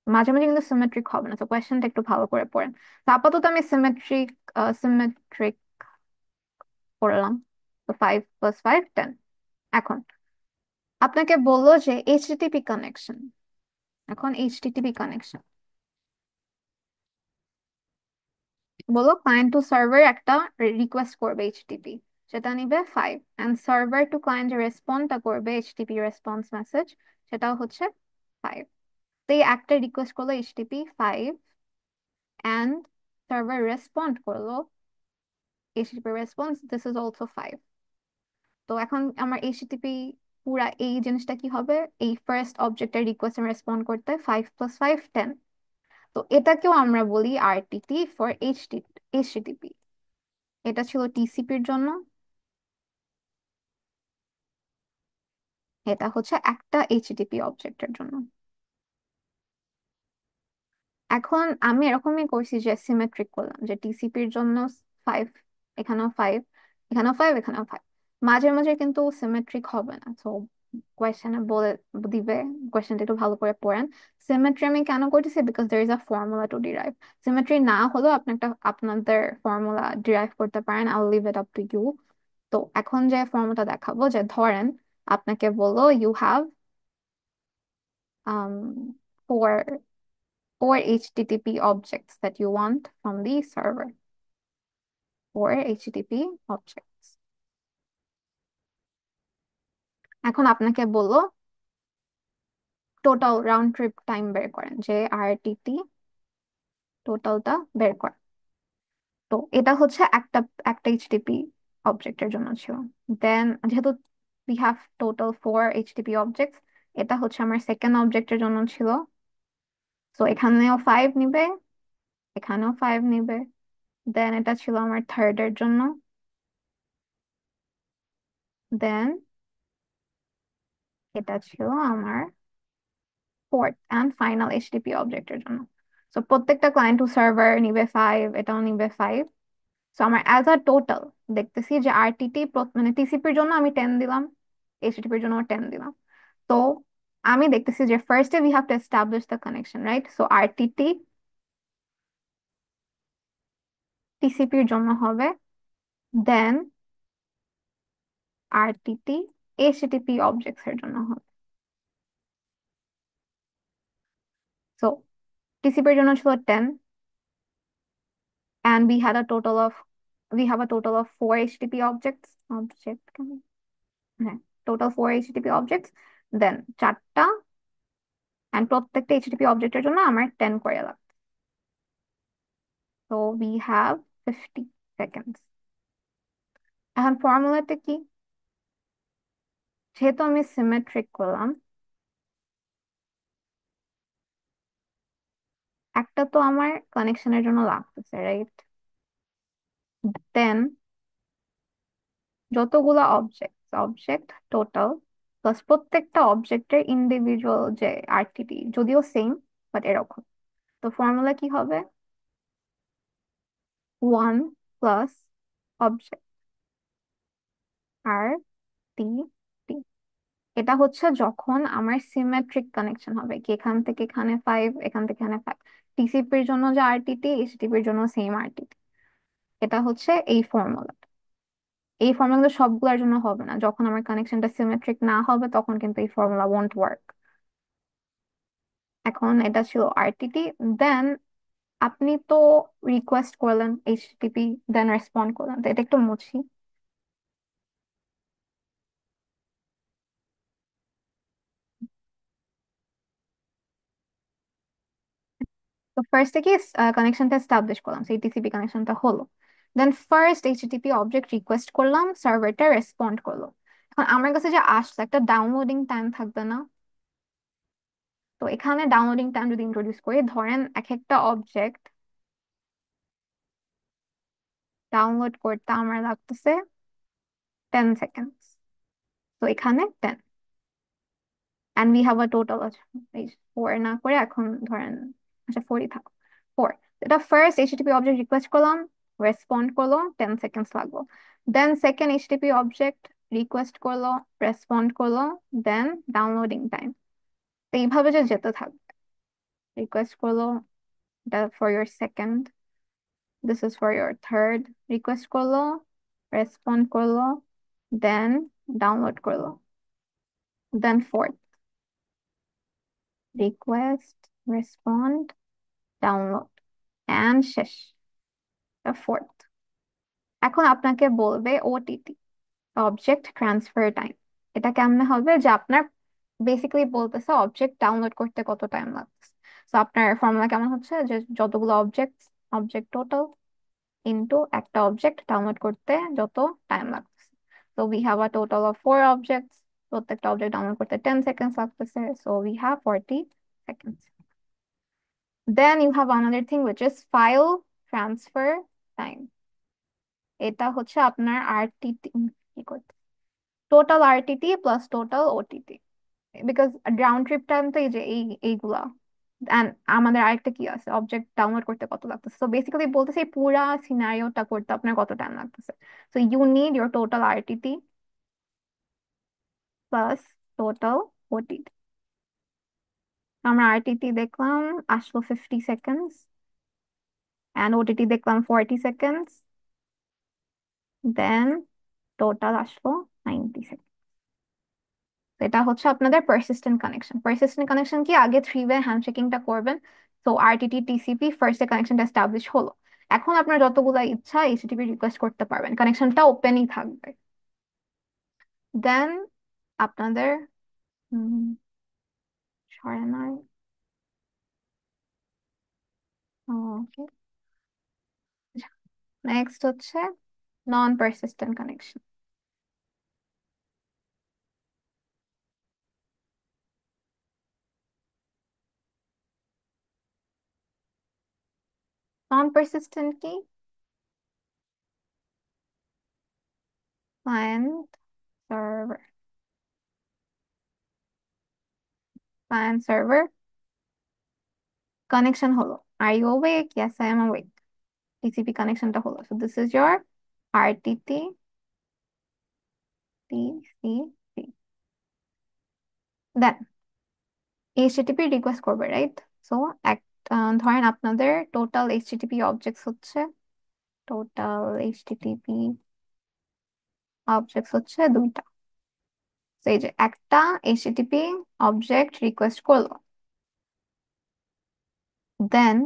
মাঝে মাঝে কিন্তু সিমেট্রিক হবে না, তো কোয়েশ্চেনটা একটু ভালো করে পড়েন। তো আপাতত আমি সিমেট্রিক করলাম। তো 5 + 5 10। এখন আপনাকে বললো যে এইচটিটিপি কানেকশন, এখন এইচটিটিপি কানেকশন বলো ক্লায়েন্ট টু সার্ভার একটা রিকোয়েস্ট করবে এইচটিপি, সেটা নিবে 5, অ্যান্ড সার্ভার টু ক্লায়েন্ট যে রেসপন্ডটা করবে এইচটিপি রেসপন্স মেসেজ, সেটাও হচ্ছে 5। তো এই একটা রিকোয়েস্ট করলো এইচটিপি 5, অ্যান্ড সার্ভার রেসপন্ড করলো, HTP response this is also 5। তো এখন আমার এইচটিটিপি পুরা এই জিনিসটা কি হবে, এই ফার্স্ট অবজেক্টের রিকোয়েস্ট রেসপন্ড করতে 5 + 5 10। তো এটাকেও আমরা বলি আরটিটি ফর এইচটিটিপি। এটা ছিল টিসিপির জন্য, এটা হচ্ছে একটা এইচটিটিপি অবজেক্টের জন্য। এখন আমি এরকমই করছি যে সিমেট্রিক করলাম যে টিসিপির জন্য 5, এখানেও 5, এখানেও 5, এখানেও 5। মাঝে মাঝে কিন্তু সিমেট্রিক হবে না, তো কোয়েশ্চেনে বলে দিবে, কোয়েশ্চেনটা একটু ভালো করে পড়েন। সিমেট্রি আমি কেন করতেছি, because there is a formula to derive. Symmetry না হলেও আপনি একটা আপনাদের ফর্মুলা ডিরাইভ করতে পারেন, I leave it up to you. তো এখন যে ফর্মুলাটা দেখাবো, যে ধরেন আপনাকে বললো you have four HTTP objects that you want from the server, 4 HTTP objects। এখন আপনাকে বললো টোটাল রাউন্ড ট্রিপ টাইম বের করেন, যে আরটিটি টোটালটা বের করেন। তো এটা হচ্ছে একটা একটা এইচটিপি অবজেক্টের জন্য ছিল। দেন যেহেতু we have total 4 HTTP objects, এটা হচ্ছে আমার সেকেন্ড অবজেক্টের জন্য ছিল। তো এখানেও 5 নিবে, এখানেও 5 নিবে। দেন এটা ছিল আমার থার্ডের জন্য। দেন এটা ছিল আমার ফোর্থ অ্যান্ড ফাইনাল এইচটিপি অবজেক্টের জন্য। সো প্রত্যেকটা ক্লায়েন্ট টু সার্ভার নিবে 5, এটাও নিবে 5। সো আমার অ্যাজ আ টোটাল দেখতেছি যে আরটিটি মানে টিসিপির জন্য আমি 10 দিলাম, এইচটিটিপির জন্য 10 দিলাম। তো আমি দেখতেছি যে ফার্স্টে we have to establish the connection, right? So RTT টিসিপির জন্য হবে, দেন আরটিটি এইচটিটিপি অবজেক্টস এর জন্য হবে। সো টিসিপির জন্য ছিল 10, and we have a total of 4 HTTP হ্যাঁ, টোটাল 4 HTTP অবজেক্টস, দেন 4টা, এন্ড প্রত্যেকটা HTTP অবজেক্টের জন্য আমার 10 করে লাগবে। So we have 50 seconds. এখন ফর্মুলাতে কি, যেহেতু আমি সিমেট্রিক করলাম, একটা তো আমার কানেকশনের জন্য লাগতেছে, রাইট? দেন যতগুলো অবজেক্ট টোটাল প্লাস প্রত্যেকটা অবজেক্টের ইন্ডিভিজুয়াল যে আরটিটি, যদিও সেম বাট এরকম। তো ফর্মুলা কি হবে? 1 প্লাস অবজেক্ট আর টি টি। এটা হচ্ছে যখন আমার সিমেট্রিক কানেকশন হবে, কি এখান থেকে এখানে 5, এখান থেকে এখানে 5। টিসিপির জন্য যে আরটিটি, এইচটিপির জন্য সেম আরটিটি। এটা হচ্ছে এই ফর্মুলা। এই ফর্মুলা সবগুলোর জন্য হবে না, যখন আমার কানেকশনটা সিমেট্রিক না হবে তখন কিন্তু এই ফর্মুলা ওয়ন্ট ওয়ার্ক। এখন এটা ছিল আরটিটি, দেন আপনি তো রিকোয়েস্ট করলেন এইচটিপি, দেন রেসপন্ড করলেন, তো এটা একটু মুছি। তো ফার্স্টে কি কানেকশনটা এস্টাবলিশ করলাম, সেই টিসিপি কানেকশনটা হলো। দেন ফার্স্ট এইচটিপি অবজেক্ট রিকোয়েস্ট করলাম, সার্ভারটা রেসপন্ড করলো। এখন আমার কাছে যে আসছে, একটা ডাউনলোডিং টাইম থাকবে না? তো এখানে ডাউনলোডিং টাইম যদি ইন্ট্রোডিউস করি, ধরেন এক একটা অবজেক্ট ডাউনলোড করতে আমার লাগতেছে 10 সেকেন্ডস। তো এখানে 10, and we have a total, এই 4 না করে এখন ধরেন, আচ্ছা 4ই থাকো, 4। এটা ফার্স্ট এইচটিপি অবজেক্ট রিকোয়েস্ট করলাম, রেসপন্ড করলো, 10 সেকেন্ডস লাগলো। Then second HTTP object request করলো, রেসপন্ড করলো, দেন ডাউনলোডিং টাইম। তো এইভাবে যে যেতে থাকবে, রিকোয়েস্ট করলো, এটা for your second, this is for your third, request করলো, রেসপন্ড করলো, দেন ডাউনলোড করলো, then fourth, request, respond, download, and শেষ, ফোর্থ। এখন আপনাকে বলবে ওটিটি, অবজেক্ট ট্রান্সফার টাইম। এটা কেমনে হবে, যে আপনার বেসিক্যালি বলতেছে অবজেক্ট ডাউনলোড করতে কত টাইম লাগছে। তো আপনার ফর্মুলা কেমন হচ্ছে, যে যতগুলো অবজেক্ট টোটাল ইনটু একটা অবজেক্ট ডাউনলোড করতে যত টাইম লাগছে। তো we have a total of 4 objects, প্রত্যেকটা অবজেক্ট ডাউনলোড করতে 10 সেকেন্ডস লাগতেছে, so we have 40 seconds. Then you have another thing which is file transfer time. এটা হচ্ছে আপনার আরটিটি, কি করতে, total RTT plus total OTT, because round trip time তো এই যে এইগুলা। And আমাদের আরেকটা কি আছে, অবজেক্ট ডাউনলোড করতে কত লাগতেছে। তো বেসিক্যালি বলতেছে এই পুরা সিনারিওটা করতে আপনার কত টাইম লাগতেছে। So you need your total RTT plus total OTT. আমরা আরটিটি দেখলাম আসলো 50 সেকেন্ডস, অ্যান্ড ওটিটি দেখলাম 40 সেকেন্ডস, দেন টোটাল আসলো 90 সেকেন্ড। এটা হচ্ছে আপনাদের পারসিস্টেন্ট কানেকশন। পারসিস্টেন্ট কানেকশন কি, আগে 3 ওয়ে হ্যান্ডশেকিংটা করবেন। তো আরটিটি টিসিপি ফার্স্টে কানেকশনটা এস্টাবলিশ হলো। এখন আপনার যতগুলো ইচ্ছা এইচটিটিপি রিকোয়েস্ট করতে পারবেন, কানেকশনটা ওপেনই থাকবে। দেন আপনাদের সরে নয়, ওকে, নেক্সট হচ্ছে non persistent connection. Non persistent কি, client server, client server connection হলো, are you awake? Yes I am awake. TCP কানেকশনটা হলো, so this is your RTT TCP. Then HTTP request করবে, রাইট? সো এক ধরেন আপনাদের total HTTP objects হচ্ছে, total HTTP objects হচ্ছে দুইটা। তো এই যে একটা এইচটিটিপি অবজেক্ট রিকোয়েস্ট করলো, দেন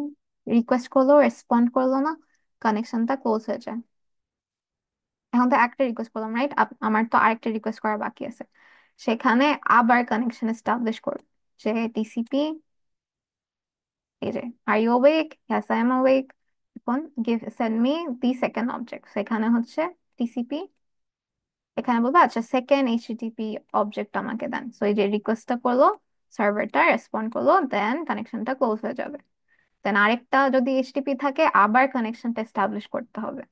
রিকোয়েস্ট করলো, রেসপন্ড করলো না, কানেকশনটা ক্লোজ হয়ে যায়। এখন তো একটা রিকোয়েস্ট করলাম, রাইট? আমার তো আরেকটা রিকোয়েস্ট করা বাকি আছে, সেখানে আবার কানেকশন এস্টাবলিশ করব, যে টিসিপি, এই যে are you awake, yes I am awake, এখন give send me the second object, সেখানে হচ্ছে টিসিপি, এখানে বলবো আচ্ছা সেকেন্ড এইচটিটিপি অবজেক্ট আমাকে দেন। সো এই যে রিকোয়েস্টটা করলো, সার্ভারটা রেসপন্ড করলো, দেন কানেকশনটা ক্লোজ হয়ে যাবে। দেন আরেকটা যদি এইচটিপি থাকে, আবার কানেকশনটা এস্টাবলিশ করতে হবে।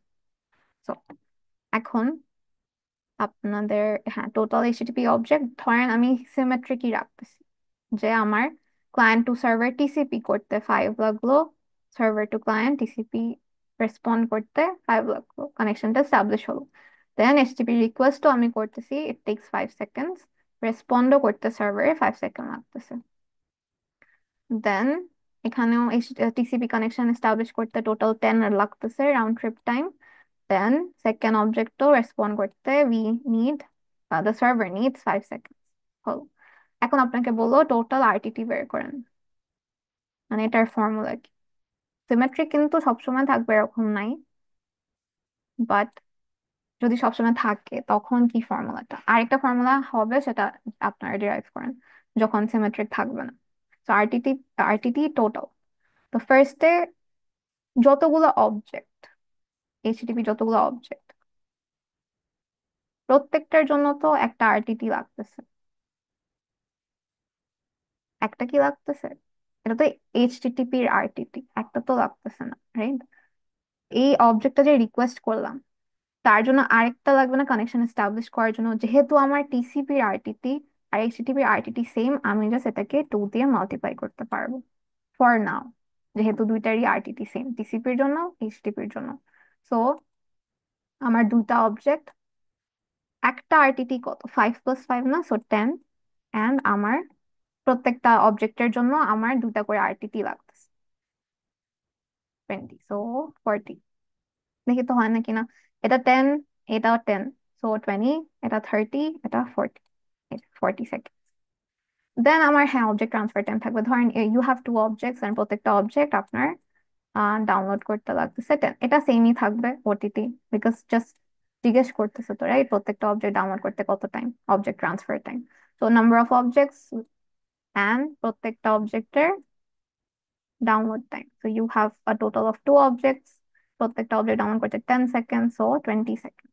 সো এখন আপনাদের, হ্যাঁ, টোটাল এইচটিটিপি অবজেক্ট ধরেন আমি সিমেট্রিকই রাখতেছি, যে আমার ক্লায়েন্ট টু সার্ভার টিসিপি করতে 5 লাগলো, server to client TCP respond করতে 5 লাগলো, কানেকশনটা এস্টাবলিশ হলো। দেন এইচটিটিপি রিকোয়েস্টও আমি করতেছি, ইট টেক্স 5 সেকেন্ডস, রেসপন্ডও করতে সার্ভারে 5 সেকেন্ড লাগতেছে। দেন এখানেও টিসিপি কানেকশন এস্টাবলিশ করতে টোটাল 10 লাগতেছে round trip time. Then second অবজেক্টও রেসপন্ড করতে we need, the server needs 5 seconds. হলো। এখন আপনাকে বললো টোটাল আরটিটি বের করেন, মানে এটার ফর্মুলা কি? সিমেট্রিক কিন্তু সবসময় থাকবে এরকম নাই, বাট যদি সবসময় থাকে তখন কি ফর্মুলাটা, আরেকটা ফর্মুলা হবে, সেটা আপনারা ডিরাইভ করেন যখন সিমেট্রিক থাকবে না। তো আরটিটি, আরটিটি টোটাল, তো ফার্স্টে যতগুলো অবজেক্ট, এইচটিটিপি যতগুলো অবজেক্ট, প্রত্যেকটার জন্য তো একটা আরটিটি লাগতেছে, একটা কি লাগতেছে, এটা তো এইচটিটিপির আরটিটি, একটা তো লাগতেছে না, রাইট? এই অবজেক্টটা যে রিকোয়েস্ট করলাম, তার জন্য আরেকটা লাগবে না কানেকশন এস্টাবলিশ করার জন্য? যেহেতু আমার টিসিপির আরটিটি আর এইচটিটিপির আরটিটি সেম, আমি জাস্ট এটাকে 2 দিয়ে মাল্টিপ্লাই করতে পারবো ফর নাও, যেহেতু দুইটারই আরটিটি সেম, টিসিপির জন্য এইচটিপির জন্য। সো আমার দুইটা অবজেক্ট, একটা আরটিটি কত, 5 + 5 না, সো 10। অ্যান্ড আমার প্রত্যেকটা অবজেক্টের জন্য আমার দুটা করে আরটিটি লাগতেছে, 20, সো 40। দেখি তো হয় নাকি না, এটা 10, এটা 10, সো 20, এটা 30, এটা 40, 40 সেকেন্ড। দেন আমার, হ্যাঁ, অবজেক্ট ট্রান্সফার টাইম থাকবে, ধরেন ইউ হ্যাভ 2 অবজেক্টস, এন্ড প্রত্যেকটা অবজেক্ট আপনার ডাউনলোড করতে লাগতেছে 10, এটা সেমই থাকবে ওটিটি, বিকজ জাস্ট জিজ্ঞেস করতেছে তো, রাইট? প্রত্যেকটা অবজেক্ট ডাউনলোড করতে কত টাইম, অবজেক্ট ট্রান্সফার টাইম। তো নাম্বার অফ অবজেক্টস অ্যান্ড প্রত্যেকটা অবজেক্টের download time. So you have a total of 2 objects. প্রত্যেকটা অবজেক্ট ডাউনলোড করতে 10 সেকেন্ড, সো 20 সেকেন্ড।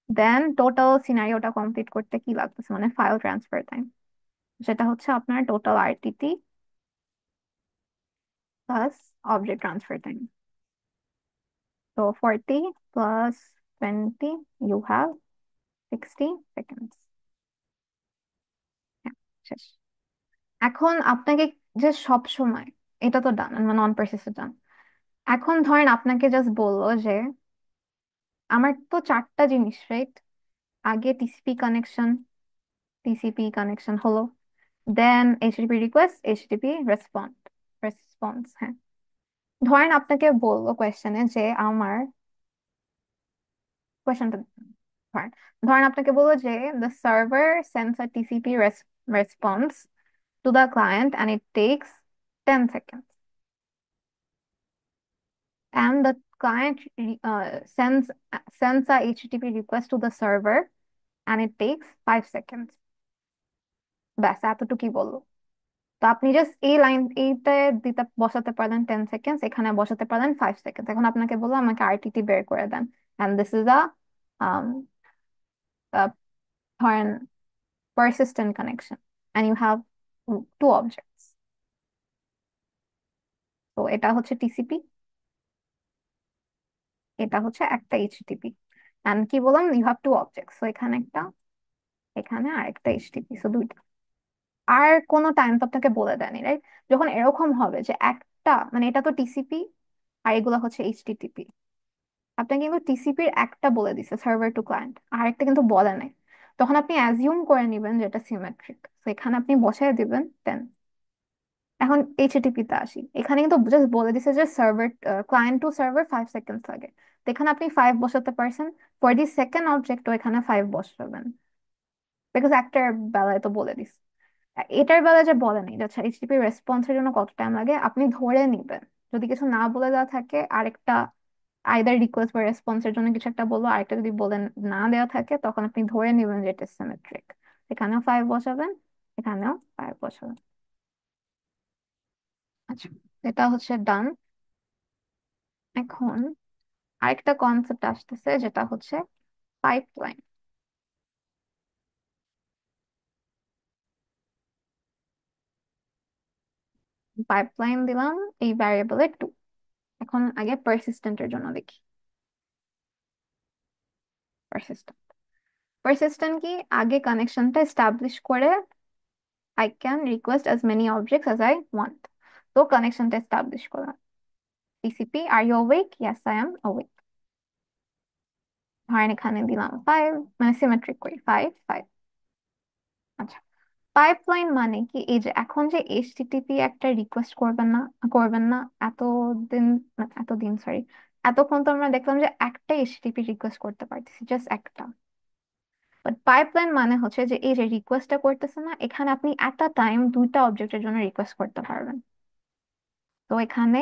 দেন টোটাল সিনারিওটা কমপ্লিট করতে কি লাগতেছে, মানে ফাইল ট্রান্সফার টাইম, যেটা হচ্ছে আপনার total RTT plus object transfer time. তো 40 প্লাস 20, ইউ হ্যাভ 60 সেকেন্ডস। হ্যাঁ, শেষ। এখন আপনাকে যে সব সময়, এটা তো ডান, মানে নন পারসিস্টেন্ট ডান। এখন ধরেন আপনাকে জাস্ট বললো যে আমার তো 4টা জিনিস, রাইট? আগে টিসিপি কানেকশন হলো, দেন এইচটিটিপি রিকোয়েস্ট, এইচটিটিপি রেসপন্স, হ্যাঁ। ধরেন আপনাকে বললো কোয়েশ্চেনে যে আমার কোয়েশ্চেনটা, ধরেন ধরেন আপনাকে বললো যে the server sends a TCP response to the client and it takes 10 seconds, and the client sends a HTTP request to the server and it takes 5 seconds. ব্যাস এতটুকুই বললো। তো আপনি জাস্ট এই লাইন এইটা দিতে বসাতে পারলেন 10 সেকেন্ড, এখানে বসাতে পারলেন 5 সেকেন্ড। এখন আপনাকে বললো আমাকে আরটিটি বের করে দেন, এন্ড দিস ইজ ধরেন persistent connection and you have 2 objects, তো এটা হচ্ছে টিসিপি, এটা হচ্ছে একটা এইচটিপি, এন্ড কি বললাম, ইউ হ্যাভ 2 অবজেক্টস, তো এখানে একটা, এখানে আর একটা এইচটিপি, সো দুইটা। আর কোনো টাইম তো আপনাকে বলে দেয়নি, রাইট? যখন এরকম হবে যে একটা, মানে এটা তো টিসিপি আর এগুলো হচ্ছে এইচটিটিপি। আপনাকে কিন্তু টিসিপির একটা বলে দিছে, সার্ভার টু ক্লায়েন্ট, আর একটা কিন্তু বলে নাই। তখন আপনি অ্যাজিউম করে নিবেন যে এটা সিমেট্রিক, তো এখানে আপনি বসায় দিবেন 10। এখন এইচটিটিপি তে আসি, এখানে কিন্তু জাস্ট বলে দিছে যে server, client to server 5 seconds লাগে। তো এখানে আপনি 5 বসাতে পারছেন, ফর দি সেকেন্ড অবজেক্টও এখানে 5 বসাবেন, বিকজ একটার বেলায় তো বলে দিস। এটার বেলায় যে বলে নেই, আচ্ছা এইচটিপি রেসপন্সের জন্য কত টাইম লাগে, আপনি ধরে নিবেন যদি কিছু না বলে দেওয়া থাকে, আরেকটা আইদার রিকোয়েস্ট বা রেসপন্সের জন্য কিছু একটা বলবো, আরেকটা যদি বলে না দেওয়া থাকে, তখন আপনি ধরে নিবেন যে এটা সিমেট্রিক। এখানেও 5 বসাবেন, এখানেও 5 বসাবেন। আচ্ছা, এটা হচ্ছে ডান। এখন আরেকটা কনসেপ্ট আসতেছে, যেটা হচ্ছে পাইপলাইন। পাইপলাইন দিলাম এই ভ্যারিয়েবলে 2। এখন আগে পারসিস্টেন্টের জন্য দেখি। পারসিস্টেন্ট, পারসিস্টেন্ট কি, আগে কানেকশনটা এস্টাবলিশ করে I can request as many objects as I want. তো কানেকশনটা এস্টাবলিশ করলাম। TCP, are you awake? Yes, I am awake. ধরেন এখানে দিলাম 5, মানে সিমেট্রিক করি 5 5। আচ্ছা, পাইপলাইন মানে কি, এই যে এখন যে এইচটিটিপি একটা রিকোয়েস্ট করবেন না এতদিন, এতদিন সরি, এতক্ষণ তো আমরা দেখলাম যে একটা এইচটিটিপি রিকোয়েস্ট করতে পারতেছি, জাস্ট একটা। বাট পাইপলাইন মানে হচ্ছে যে এই যে রিকোয়েস্টটা করতেছে না, এখানে আপনি এট আ টাইম দুইটা অবজেক্টের জন্য রিকোয়েস্ট করতে পারবেন। তো এখানে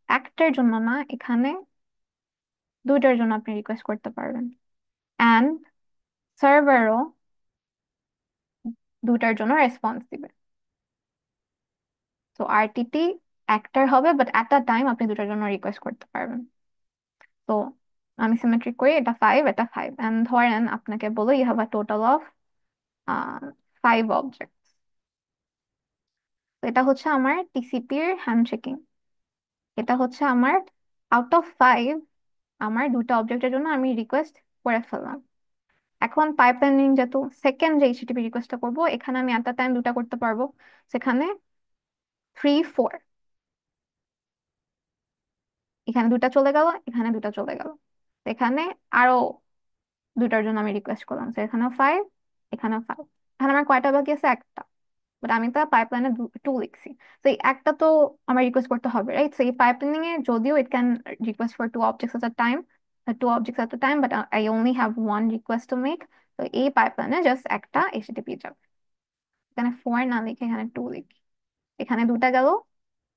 একটার জন্য না, এখানে দুইটার জন্য আপনি রিকোয়েস্ট করতে পারবেন। অ্যান্ড সার্ভারও দুইটার জন্য রেসপন্স দিবে। তো আরটিটি একটার হবে, বাট এট আ টাইম আপনি দুটার জন্য রিকোয়েস্ট করতে পারবেন। তো আমি সিমেট্রিক করি, এটা 5, এটা 5, এন্ড ধরেন আপনাকে বলো you have a total of 5 object. তো এটা হচ্ছে আমার টিসিপির হ্যান্ডশেকিং। এটা হচ্ছে আমার আউট অফ 5, আমার দুটা অবজেক্টের জন্য আমি রিকোয়েস্ট করে ফেললাম। এখন পাইপলাইনিং যেহেতু সেকেন্ড যে এইচটিটিপি রিকোয়েস্টটা করবো, এখানে আমি এট টাইম দুটা করতে পারবো, সেখানে 3 4, এখানে দুটা চলে গেল, এখানে দুটা চলে গেল। এখানে আরো দুটার জন্য আমি রিকোয়েস্ট করলাম, তো এখানেও 5, এখানেও 5। এখানে আমার কয়টা বাকি আছে, একটা। বাট আমি তো পাইপলাইনে 2 লিখছি, তো এই একটা তো আমার রিকোয়েস্ট করতে হবে, রাইট? তো এই পাইপলাইনিং এ যদিও it can request for 2 objects at a time, but I only have 1 request to make. তো এই পাইপলাইনে জাস্ট একটা এইচটিটিপি যাবে। এখানে 4 না লিখে এখানে 2 লিখি। এখানে দুটা গেল,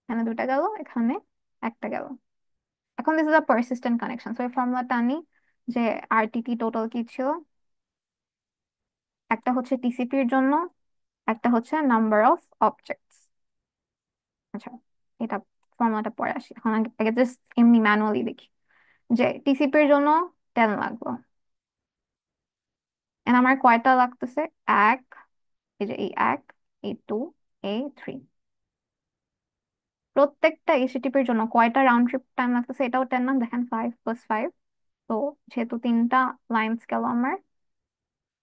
এখানে দুটা গেল, এখানে একটা গেল। এখন this is a persistent connection, so এই ফর্মুলাটা আনি, যে আরটিটি টোটাল কি ছিল, একটা হচ্ছে টিসিপির জন্য, একটা হচ্ছে নাম্বার অফ অবজেক্টস। আচ্ছা, এটা ফর্মুলাটা পরে আসি, এখন আগে আগে জাস্ট এমনি ম্যানুয়ালি দেখি যে টিসিপির জন্য 10 লাগলো। এন্ড আমার কয়টা লাগতেছে, এক, এই যে এই এক, এই 2, এই 3। প্রত্যেকটা এইচটিটিপির জন্য কয়টা রাউন্ড ট্রিপ টাইম লাগতেছে, এটাও 10 না, দেখেন 5 + 5। তো যেহেতু তিনটা লাইনস গেল আমার,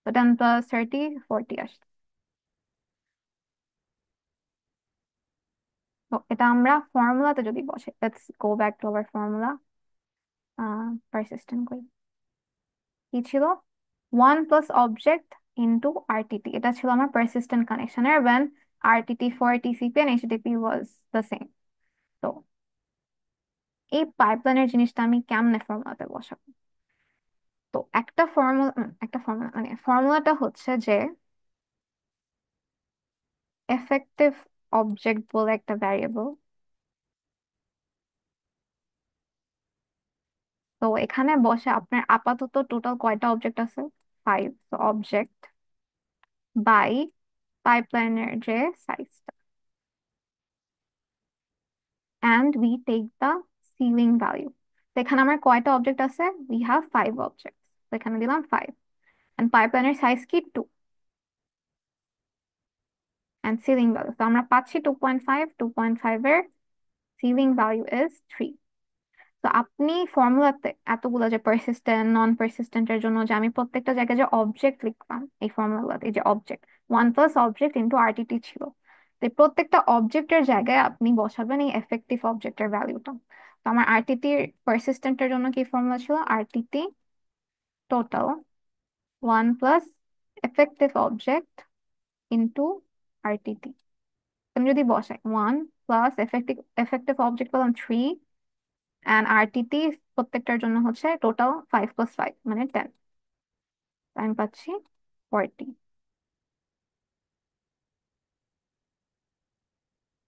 তো 10 + 30 40 আসছে। তো এটা আমরা ফর্মুলাতে যদি বসে, let's go back to our formula. Persistent কই, কি ছিল, 1 + অবজেক্ট ইন্টু আরটিটি, এটা ছিল আমার persistent কানেকশনের when RTT for TCP and HTTP was the same। তো এই পাইপলাইনের জিনিসটা আমি কেমনে ফর্মুলাতে বসাবো? তো একটা ফর্মুলা মানে ফর্মুলাটা হচ্ছে যে এফেক্টিভ অবজেক্ট বলে একটা ভ্যারিয়েবল। তো এখানে বসে আপনার আপাতত টোটাল কয়টা অবজেক্ট আছে, 5। তো অবজেক্ট বাই পাইপলাইনের যে সাইজটা, and we take the ceiling value। তো এখানে আমার কয়টা অবজেক্ট আছে, we have 5 objects। তো এখানে দিলাম 5, and পাইপলাইনের সাইজ কি 2, and ceiling value, তো আমরা পাচ্ছি 2.5, 2.5 এর সিলিং ভ্যালু ইজ 3। তো আপনি ফর্মুলাতে এতগুলো যে পারসিস্টেন্ট নন পারসিস্টেন্টের জন্য যে আমি প্রত্যেকটা জায়গায় যে অবজেক্ট লিখলাম, এই ফর্মুলাতে এই যে অবজেক্ট, 1 + অবজেক্ট ইন্টু আরটিটি ছিল, তো এই প্রত্যেকটা অবজেক্টের জায়গায় আপনি বসাবেন এই এফেক্টিভ অবজেক্টের ভ্যালুটা। তো আমার আরটিটি পারসিস্টেন্টের জন্য কি ফর্মুলা ছিল? RTT total 1 plus effective object into RTT. আমি যদি বসাই 1 প্লাস এফেক্টিভ এফেক্টিভ অবজেক্ট পেলাম 3, অ্যান্ড আরটিটি প্রত্যেকটার জন্য হচ্ছে টোটাল 5 + 5 মানে 10, আমি পাচ্ছি 40।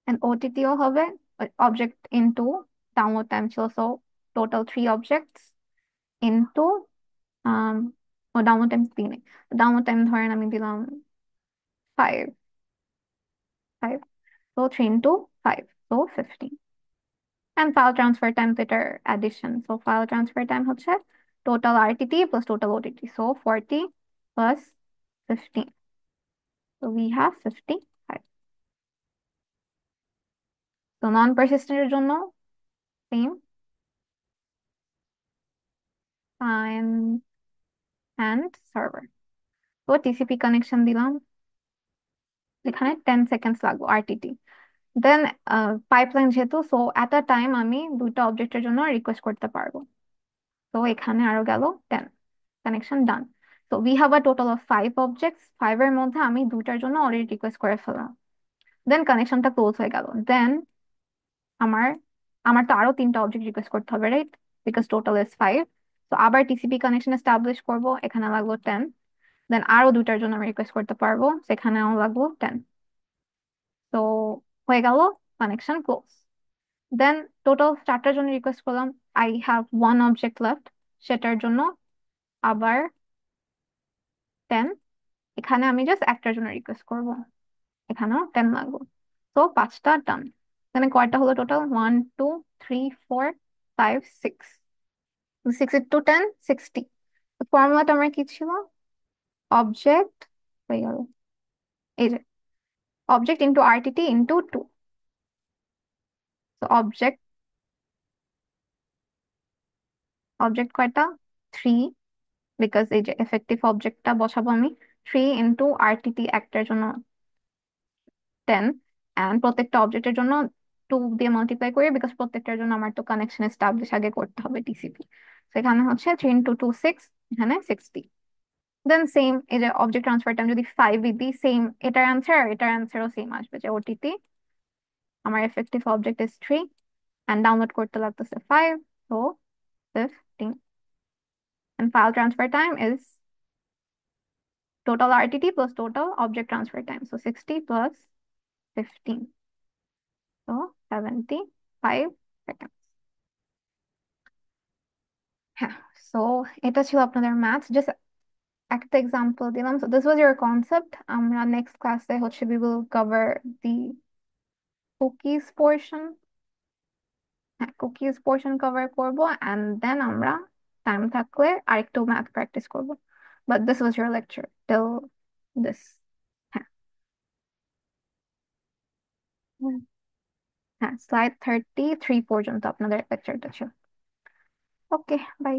And OTTও হবে অবজেক্ট ইন্টু ডাউনলোড টাইম ছিল, so total 3 objects into um ও ডাউনলোড টাইম 3, ডাউনলোড টাইম ধরেন আমি দিলাম 5, so 3 × 5, so 15. And file transfer time তো এটার addition, so file transfer time হচ্ছে total RTT plus total OTT, so 40 plus 15, so we have 55. So non persistent এর জন্য same time and server, তো TCP connection দিলাম, এখানে 10 সেকেন্ডস লাগবে RTT, দেন pipeline যেহেতু, সো এট আ টাইম আমি দুইটা অবজেক্টের জন্য রিকোয়েস্ট করতে পারবো, তো এখানে আরো গেল 10, কানেকশন ডান। তো we have a total of 5 objects, 5 এর মধ্যে আমি দুইটার জন্য অলরেডি রিকোয়েস্ট করে ফেললাম, দেন কানেকশনটা ক্লোজ হয়ে গেল। দেন আমার আমার তো আরো 3টা অবজেক্ট রিকোয়েস্ট করতে হবে, রাইট? Because total is 5। তো আবার টিসিপি কানেকশন এস্টাবলিশ করবো, এখানে লাগলো 10, দেন আরো দুইটার জন্য আমি রিকোয়েস্ট করতে পারবো, সেখানেও লাগলো 10। তো হয়ে গেল কানেকশন ক্লোজ। দেন টোটাল 4টার জন্য রিকোয়েস্ট করলাম, আই হ্যাভ 1 অবজেক্ট লেফট, সেটার জন্য আবার 10, এখানে আমি জাস্ট একটার জন্য রিকোয়েস্ট করব, এখানেও 10 লাগবে, তো 5টা ডান। এখানে কয়টা হলো টোটাল? 1 2 3 4 5 6, 6 × 10 60। ফর্মুলাটা আমার কি ছিল? অবজেক্ট হয়ে গেল, এই যে অবজেক্ট ইন্টু আরটিটি ইন্টু 2। তো অবজেক্ট অবজেক্ট কয়টা? 3, বিকজ এই যে এফেক্টিভ অবজেক্টটা বসাবো আমি, 3 × আরটিটি একটার জন্য 10, অ্যান্ড প্রত্যেকটা অবজেক্টের জন্য 2 দিয়ে মাল্টিপ্লাই করি, বিকজ প্রত্যেকটার জন্য আমার তো কানেকশন এস্টাবলিশ আগে করতে হবে টিসিপি। সেখানে হচ্ছে 3 × 2 6, এখানে 60। দেন সেম এই যে অবজেক্ট ট্রান্সফার টাইম যদি 5 দিই, সেম এটার অ্যান্সার আর এটার অ্যান্সারও সেম আসবে, যে ওটিটি আমার effective object is 3 and download করতে লাগতেছে 5, so 15, and file transfer time is total RTT plus total object transfer time, so 60 plus 15, so 75 seconds. হ্যাঁ, সো এটা ছিল আপনাদের ম্যাথ, জাস্ট একটা এক্সাম্পল দিলাম। So this was your concept. আমরা next ক্লাসে হচ্ছে we will cover the cookies portion. হ্যাঁ, কুকিজ পোর্শন কভার করব, অ্যান্ড দেন আমরা টাইম থাকলে আরেকটু ম্যাথ প্র্যাকটিস করব। But this was your lecture till this. হ্যাঁ, হ্যাঁ, স্লাইড 33 পর্যন্ত আপনাদের লেকচারটা ছিল। ওকে, বাই।